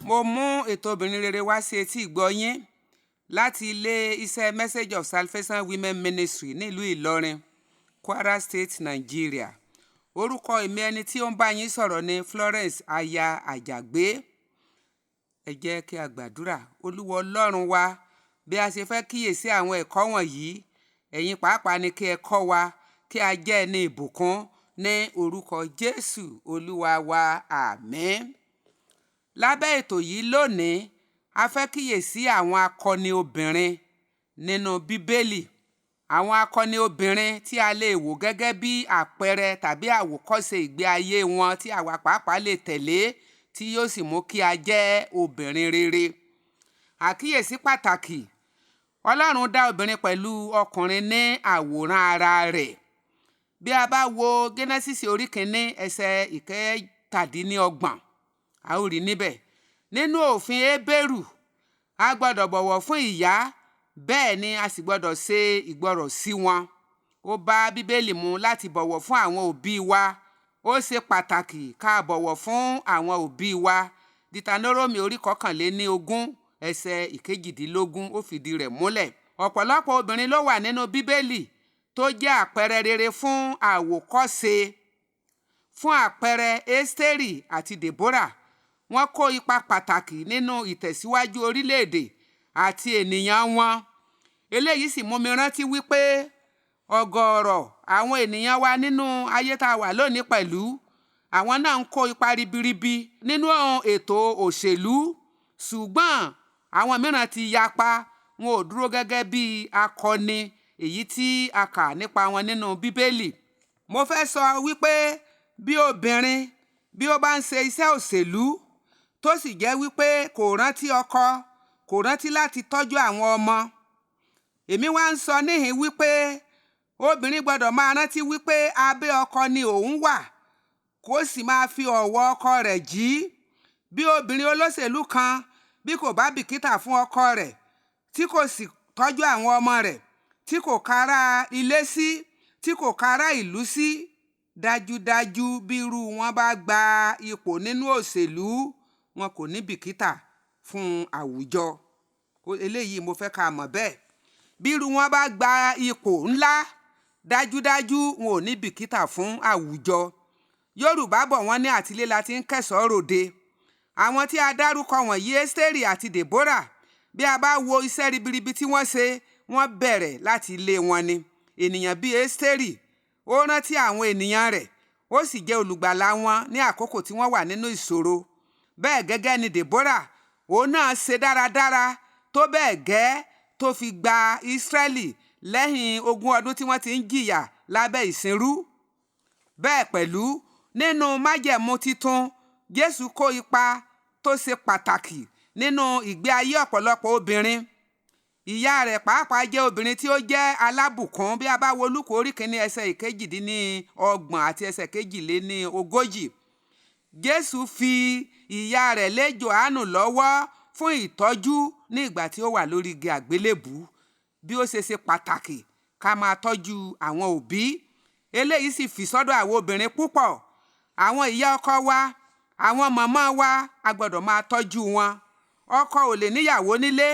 Mo mú ètò obìnrin rere wá sí etí ìgbọ́ yín láti ilé iṣẹ́ Message of Salvation Women Ministry nílùú Ìlọrin, Kwara State, Nigeria. Orúkọ èmi ẹni tí ó ń bá yín sọ̀rọ̀ ni Florence aya Àjàgbé. Ẹ jẹ́ kí a gbàdúrà. Olúwa Ọlọ́run wa, bí a ṣe fẹ́ kíyèsí àwọn ẹ̀kọ́ wọ̀nyí, ẹ̀yin pàápàá ni kí ẹ kọ́ wa kí a jẹ́ ẹni ìbùkún ní orúkọ Jésù Olúwa wa, àmín. Lábẹ́ ètò yìí lónìí, a fẹ́ kíyèsí àwọn akọni obìnrin nínú Bíbélì. Àwọn akọni obìnrin tí a lè wò gẹ́gẹ́ bí àpẹẹrẹ tàbí àwòkọ́ṣe ìgbé ayé wọn tí àwa pàápàá lè tẹ̀lé tí yóò sì mú kí a jẹ́ obìnrin rere. Àkíyèsí pàtàkì: Ọlọ́run dá obìnrin pẹ̀lú ọkùnrin ní àwòrán ara rẹ̀. Bí a bá wo Génésísì orí 1 ẹsẹ̀ 17, a ó rí níbẹ̀. Nínú òfin Hébérù, a gbọ́dọ̀ bọ̀wọ̀ fún ìyá, bẹ́ẹ̀ ni a sì gbọ́dọ̀ ṣe ìgbọràn sí wọn. Ó bá Bíbélì mu láti bọ̀wọ̀ fún àwọn òbí wa. Ó ṣe pàtàkì ká bọ̀wọ̀ fún àwọn òbí wa. Dítanórómì orí 21 ẹsẹ̀ 18 ó fìdí rẹ̀ múlẹ̀. Ọ̀pọ̀lọpọ̀ obìnrin ló wà nínú Bíbélì tó jẹ́ àpẹẹrẹ rere fún àwòkọ́ṣe. Fún àpẹẹrẹ, Ẹ́sítérì àti Dèbórà, wọ́n kó ipa pàtàkì nínú ìtẹ̀síwájú orílẹ̀-èdè àti ènìyàn wọn. Eléyìí sì mú mi rántí wípé ọ̀gọ̀ọ̀rọ̀ àwọn ènìyàn wa nínú ayé tá a wà lónìí pẹ̀lú, àwọn náà ń kó ipa ribiribi nínú ètò òṣèlú, ṣùgbọ́n àwọn mìíràn ti yapa, wọn ò dúró gẹ́gẹ́ bí akọni èyí tí a kà nípa wọn nínú Bíbélì. Mo fẹ́ sọ wípé bí obìnrin bí ó bá ń ṣe iṣẹ́ òṣèlú tó sì jẹ́ wípé kò rántí ọkọ, kò rántí láti tọ́jú àwọn ọmọ, èmi wá ń sọ níhìn wípé obìnrin gbọ́dọ̀ máa rántí wípé abẹ́ ọkọ ni òun wà, kó sì máa fi ọ̀wọ̀ ọkọ rẹ̀ jí. Bí obìnrin olóṣèlú kan bí kò bá bìkítà fún ọkọ rẹ̀, tí kò sì tọ́jú àwọn ọmọ rẹ̀, tí kò kára ilé sí, tí kò kára ìlú sí, dájúdájú bí irú wọn bá gba ipò nínú òṣèlú, wọn kò ní bìkítà fún àwùjọ. Eléyìí mo fẹ́ ká mọ̀ bẹ́ẹ̀. Bí irú wọn bá gba ipò ńlá, dájúdájú wọn ò ní bìkítà fún àwùjọ. Yorùbá bọ̀ wọ́n ní àtilé la ti ń kẹ́ṣọ̀ọ́ ròde. Àwọn tí a dárúkọ wọ̀nyí, Ẹ́sítérì àti Dèbórà, bí a bá wo iṣẹ́ ribiribi tí wọ́n ṣe, wọ́n bẹ̀rẹ̀ láti ilé wọn ni. Ènìyàn bíi Ẹ́sítérì, ó rántí àwọn ènìyàn rẹ̀, ó sì jẹ́ olùgbàlà wọn ní àkókò tí wọ́n wà nínú ìṣòro. Bẹ́ẹ̀ gẹ́gẹ́ ni Dèbórà, òun náà ṣe dáradára tó bẹ́ẹ̀ gẹ́ tó fi gba Ísírẹ́lì lẹ́yìn 20 ọdún tí wọ́n ti ń jìyà lábẹ́ ìsìnrú. Bẹ́ẹ̀ pẹ̀lú nínú májẹ̀mú titun, Jésù kó ipa tó ṣe pàtàkì nínú ìgbé ayé ọ̀pọ̀lọpọ̀ obìnrin. Ìyá rẹ̀ pàápàá jẹ́ obìnrin tí ó jẹ́ alábùkún. Bí a bá wo Lúùkù orí 1 ẹsẹ̀ 28 àti ẹsẹ̀ 42, Jésù fi ìyá rẹ̀ lé Jòhánù lọ́wọ́ fún ìtọ́jú ní ìgbà tí ó wà lórí igi àgbélébùú. Bí ó ṣe pàtàkì ká máa tọ́jú àwọn òbí, eléyìí sì fi sọ́dọ̀ àwọn obìnrin púpọ̀. Àwọn ìyá ọkọ wa, àwọn màmá wa, a gbọ́dọ̀ máa tọ́jú wọn. Ọkọ ò lè níyàwó nílé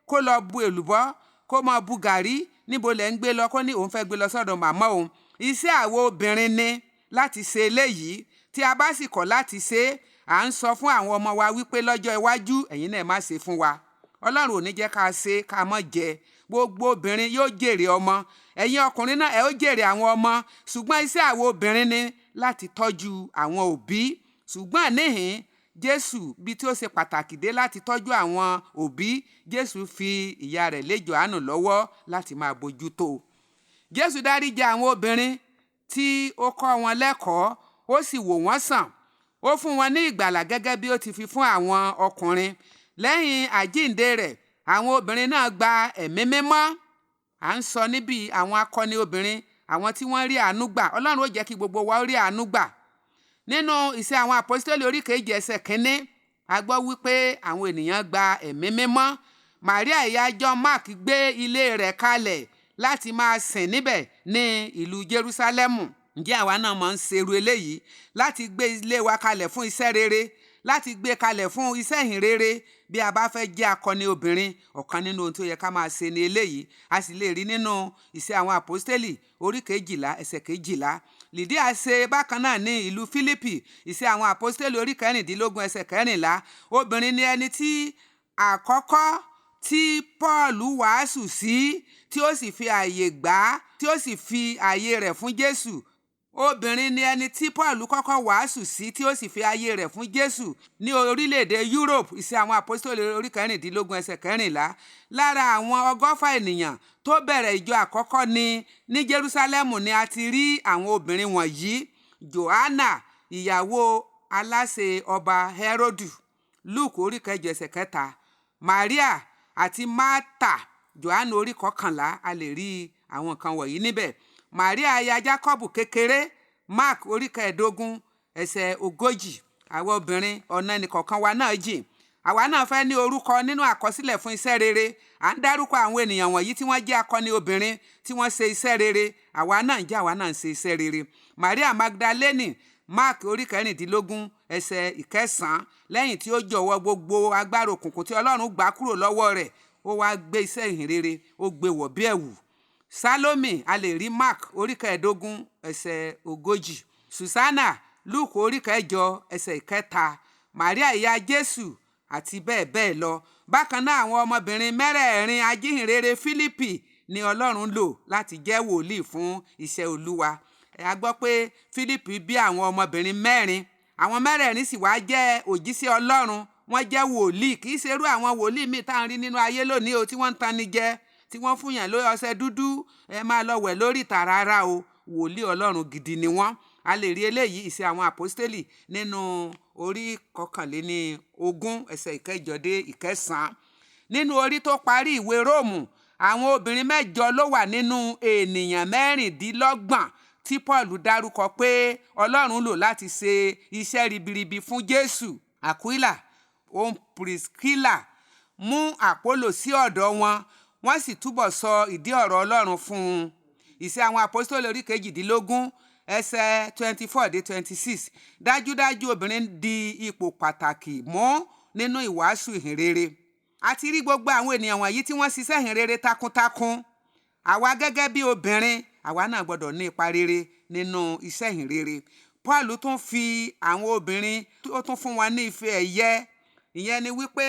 kó lọ bu èlùbọ́, kó máa bu gàrí, níbo lẹ̀ ń gbé lọ, kó ní òun fẹ́ gbé lọ sọ́dọ̀ màmá òun. Iṣẹ́ àwọn obìnrin ni láti ṣe eléyìí. Tí a bá sì kọ̀ láti ṣe, à ń sọ fún àwọn ọmọ wa wípé lọ́jọ́ iwájú ẹ̀yin náà má ṣe fún wa. Ọlọ́run ò ní jẹ́ ká ṣe ká má jẹ. Gbogbo obìnrin yóò jèrè ọmọ, ẹ̀yin ọkùnrin náà ẹ ó jèrè àwọn ọmọ, ṣùgbọ́n iṣẹ́ àwọn obìnrin ni láti tọ́jú àwọn òbí. Ṣùgbọ́n níhìn Jésù, bí tí ó ṣe pàtàkì dé láti tọ́jú àwọn òbí, Jésù fi ìyá rẹ̀ lé Jòhánù lọ́wọ́ láti máa bójútó. Jésù dáríjì àwọn obìnrin tí ó kọ́ wọn lẹ́kọ̀ọ́, ó sì wò wọ́n sàn. Ó fún wọn ní ìgbàlà gẹ́gẹ́ bí ó ti fi fún àwọn ọkùnrin. Lẹ́yìn àjíǹde rẹ̀, àwọn obìnrin náà gba ẹ̀mí mímọ́. À ń sọ níbi àwọn akọni obìnrin, àwọn tí wọ́n rí àánú gbà. Ọlọ́run ó jẹ́ kí gbogbo wa ó rí àánú gbà. Nínú Ìṣe àwọn Àpọ́stélì orí 2 ẹsẹ̀ 1, a gbọ́ wípé àwọn ènìyàn gba ẹ̀mí mímọ́. Màríà ìyá John Mark gbé ilé rẹ̀ kalẹ̀ láti máa sìn níbẹ̀ ní ìlú Jerúsálẹ́mù. Ǹjẹ́ àwa náà máa ń ṣerú eléyìí láti gbé ilé wa kalẹ̀ fún iṣẹ́ rere, láti gbé kalẹ̀ fún iṣẹ́ ìhìnrere. Bí a bá fẹ́ jẹ́ akọni obìnrin, ọ̀kan nínú ohun tó yẹ ká máa ṣe ni eléyìí. A sì lè rí nínú Ìṣe àwọn Àpọ́stélì orí 12 ẹsẹ̀ 12. Lídíà ṣe bákan náà ní ìlú Fílípì. Ìṣe àwọn Àpọ́stélì orí 16 ẹsẹ̀ 14. Obìnrin ni ẹni tí àkọ́kọ́ tí Pọ́ọ̀lù wàásù sí, tí ó sì fi ààyè gbà á, tí ó sì fi ààyè rẹ̀ fún Jésù. Obìnrin ni ẹni tí Pọ́ọ̀lù kọ́kọ́ wàásù sí, tí ó sì fi ààyè rẹ̀ fún Jésù ní orílẹ̀-èdè Europe. Ìṣe àwọn Àpọ́stélì orí 16 ẹsẹ̀ 14. Lára àwọn 100 ènìyàn tó bẹ̀rẹ̀ ìjọ àkọ́kọ́ ní Jerúsálẹ́mù ni a ti rí àwọn obìnrin wọ̀nyí: Jòhánà, ìyàwó aláṣẹ ọba Hẹ́rọ́dù, Luke orí 8 ẹsẹ̀ 3. Maria àti Martha, Jòhánù orí 11, a lè rí àwọn nǹkan wọ̀nyí níbẹ̀. Maria aya Jákọ́bù kékeré, Mark orí 15 ẹsẹ̀ 40. Àwọn obìnrin, ọ̀nà ẹnìkọ̀ọ̀kan wa náà jìn. Àwa náà fẹ́ ní orúkọ nínú àkọsílẹ̀ fún iṣẹ́ rere. À ń dárúkọ àwọn ènìyàn wọ̀nyí tí wọ́n jẹ́ akọni obìnrin tí wọ́n ṣe iṣẹ́ rere. Àwa náà ń ṣe iṣẹ́ rere. Maria Magdalene, Mark orí 16 ẹsẹ̀ 9. Lẹ́yìn tí ó jọ̀wọ́ gbogbo agbára òkùnkùn tí Ọlọ́run gbà kúrò lọ́wọ́ rẹ̀, ó wá gbé iṣẹ́ ìhìnrere, ó gbé wọ̀ bí ẹ̀wù. Salome, a lè rí Mark orí 15 ẹsẹ̀ 40. Susanna, Luke orí 8 ẹsẹ̀ 3. Maria ìyá Jésù àti bẹ́ẹ̀ bẹ́ẹ̀ lọ. Bákan náà, àwọn ọmọbìnrin mẹ́rẹ̀ẹ̀rin ajíhìnrere Fílípì ni Ọlọ́run lò láti jẹ́ wòlíì fún iṣẹ́ Olúwa. A gbọ́ pé Fílípì bí àwọn ọmọbìnrin 4. Àwọn mẹ́rẹ̀ẹ̀rin sì wá jẹ́ òjíṣẹ́ Ọlọ́run. Wọ́n jẹ́ wòlíì. Kì í ṣerú àwọn wòlíì míì tá à ń rí nínú ayé lónìí o, tí wọ́n ń tanni jẹ, tí wọ́n fún yàn lórí ọṣẹ dúdú, ẹ máa lọ wẹ̀ lórí ìta. Rárá o, wòlíì Ọlọ́run gidi ni wọ́n. A lè rí eléyìí Ìṣe àwọn Àpọ́stélì nínú orí 21 ẹsẹ̀ 8 dé 9. Nínú orí tó parí ìwé Róòmù, àwọn obìnrin 8 ló wà nínú ènìyàn 26 tí Pọ́ọ̀lù dárúkọ pé Ọlọ́run lò láti ṣe iṣẹ́ ribiribi fún Jésù. Àkúílà, Priscilla mú Àpólò sí ọ̀dọ̀ wọn, wọ́n sì túbọ̀ sọ ìdí ọ̀rọ̀ Ọlọ́run fún un. Ìṣe àwọn Àpọ́stélì orí 18 ẹsẹ̀ 24 dé 26. Dájúdájú obìnrin di ipò pàtàkì mọ́ nínú ìwàásù ìhìnrere. A ti rí gbogbo àwọn ènìyàn wọ̀nyí tí wọ́n ṣiṣẹ́ ìhìnrere takuntakun. Àwa gẹ́gẹ́ bí obìnrin, àwa náà gbọ́dọ̀ ní ipa rere nínú iṣẹ́ ìhìnrere. Paul tún fi àwọn obìnrin, ó tún fún wọn ní ife ẹ̀yẹ. Ìyẹn ni wípé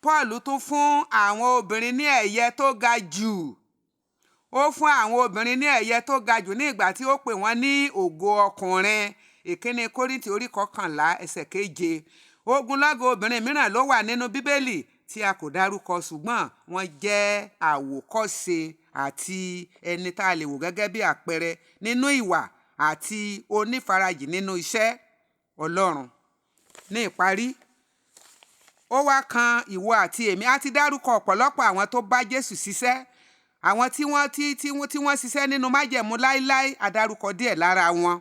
Paul tún fún àwọn obìnrin ní ẹ̀yẹ tó ga jù. Ó fún àwọn obìnrin ní ẹ̀yẹ tó ga jù ní ìgbà tí ó pè wọ́n ní ògo ọkùnrin. Ìkíni Kórìntì orí 11 ẹsẹ̀ 7. Ogunlọ́gọ̀ obìnrin mìíràn ló wà nínú Bíbélì tí a kò dárúkọ, ṣùgbọ́n wọ́n jẹ́ àwòkọ́ṣe àti ẹni tá a lè wò gẹ́gẹ́ bí àpẹẹrẹ nínú ìwà àti onífarajì nínú iṣẹ́ Ọlọ́run. Ní ìparí, ó wá kan ìwọ àti èmi. A ti dárúkọ ọ̀pọ̀lọpọ̀ àwọn tó bá Jésù ṣiṣẹ́, àwọn tí wọ́n ṣiṣẹ́ nínú májẹ̀mú láíláí. A dárúkọ díẹ̀ lára wọn.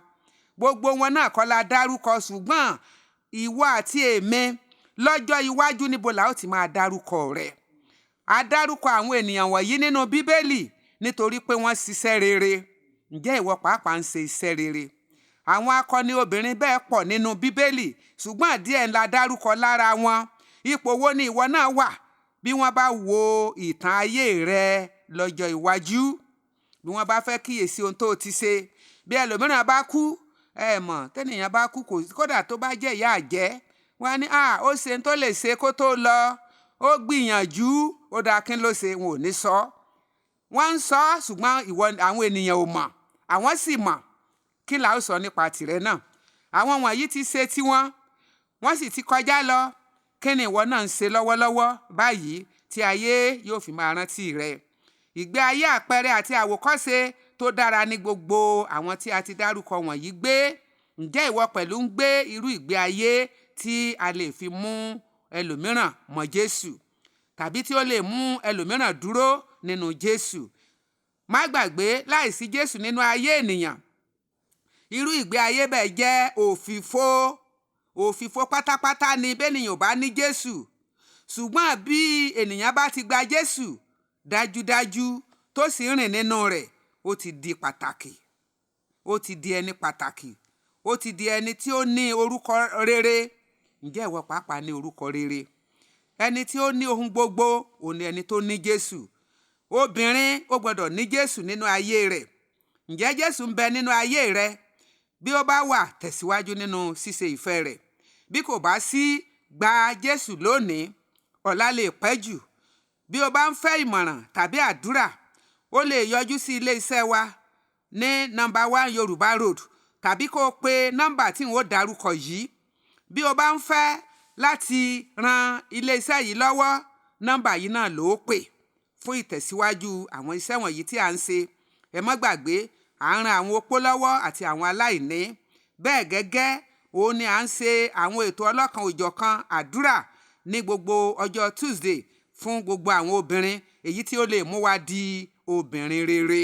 Gbogbo wọn náà kọ́ la dárúkọ, ṣùgbọ́n ìwọ àti èmi lọ́jọ́ iwájú níbo la ó ti máa dárúkọ rẹ̀. A dárúkọ àwọn ènìyàn wọ̀nyí nínú Bíbélì nítorí pé wọ́n ṣiṣẹ́ rere. Ǹjẹ́ ìwọ pàápàá ń ṣe iṣẹ́ rere? Àwọn akọni obìnrin bẹ́ẹ̀ pọ̀ nínú Bíbélì, ṣùgbọ́n díẹ̀ la dárúkọ lára wọn. Ipò wo ni ìwọ náà wà bí wọ́n bá wo ìtàn ayé rẹ lọ́jọ́ iwájú? Bí wọ́n bá fẹ́ kíyèsí ohun tó ti ṣe, bí ẹlòmíràn bá kú, tẹ́nìyàn bá kú, kódà tó bá jẹ́ ìyá àjẹ́, wọ́n á ní ó ṣe tó lè ṣe kó tó lọ, ó gbìyànjú, ó dáa, kí ló ṣe? Wọn ò ní sọ. Wọ́n ń sọ, ṣùgbọ́n àwọn ènìyàn ò mọ̀, àwọn sì mọ̀. Kí la ó sọ nípa tìrẹ náà? Àwọn wọ̀nyí ti ṣe tiwọn, wọ́n sì ti kọjá lọ. Kí ni ìwọ náà ń ṣe lọ́wọ́lọ́wọ́ báyìí tí ayé yóò fi máa rántí rẹ? Ìgbé ayé àpẹẹrẹ àti àwòkọ́ṣe tó dára ní gbogbo àwọn tí a ti dárúkọ wọ̀nyí gbé. Ǹjẹ́ ìwọ pẹ̀lú ń gbé irú ìgbé ayé tí a lè fi mú ẹlòmíràn mọ̀ Jésù, tàbí tí ó lè mú ẹlòmíràn dúró nínú Jésù? Má gbàgbé, láìsí Jésù nínú ayé ènìyàn, irú ìgbé ayé bẹ́ẹ̀ jẹ́ òfìfo pátápátá ni bẹ́nìyàn ò bá ní Jésù. Ṣùgbọ́n bí ènìyàn bá ti gba Jésù dájúdájú tó sì rìn nínú rẹ̀, ó ti di pàtàkì, ó ti di ẹni pàtàkì, ó ti di ẹni tí ó ní orúkọ rere. ǹjẹ́ ìwọ pàápàá ní orúkọ rere? Ẹni tí ó ní ohun gbogbo òun ni ẹni tó ní Jésù. Obìnrin ó gbọ́dọ̀ ní Jésù nínú ayé rẹ̀. Ǹjẹ́ Jésù ń bẹ nínú ayé rẹ? Bí ó bá wà, tẹ̀síwájú nínú ṣíṣe ìfẹ́ rẹ̀. Bí kò bá sí, gba Jésù lónìí, ọ̀la lè pẹ́ jù. Bí o bá ń fẹ́ ìmọ̀ràn tàbí àdúrà, o lè yọjú sí ilé iṣẹ́ wa ní nọ́mbà 1 Yorùbá Road tàbí kó o pe nọ́mbà tí n ó dárúkọ yìí. Bí o bá ń fẹ́ láti ran ilé iṣẹ́ yìí lọ́wọ́, nọ́mbà yìí náà ló pè fún ìtẹ̀síwájú àwọn iṣẹ́ wọ̀nyí tí à ń ṣe. Ẹ má gbàgbé, à ń ran àwọn opó lọ́wọ́ àti àwọn aláìní. Bẹ́ẹ̀ gẹ́gẹ́ òun ni à ń ṣe àwọn ètò ọlọ́kan òjọ̀kan àdúrà ní gbogbo ọjọ́ Tuesday fún gbogbo àwọn obìnrin, èyí tí ó lè mú wa di obìnrin rere.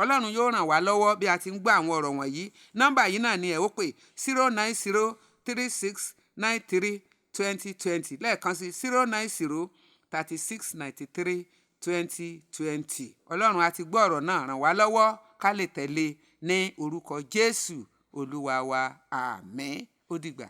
Ọlọ́run yóò ràn wá lọ́wọ́ bí a ti ń gbọ́ àwọn ọ̀rọ̀ wọ̀nyí. Nọ́mbà yìí náà ni ẹ ó pè 09036932020. Lẹ́ẹ̀kan sí 09036932020. Ọlọ́run á ti gbọ́ ọ̀rọ̀ náà, ràn wá lọ́wọ́ ká lè tẹ̀lé ní orúkọ Jésù Olúwa wa. Àmín. Ó dìgbà.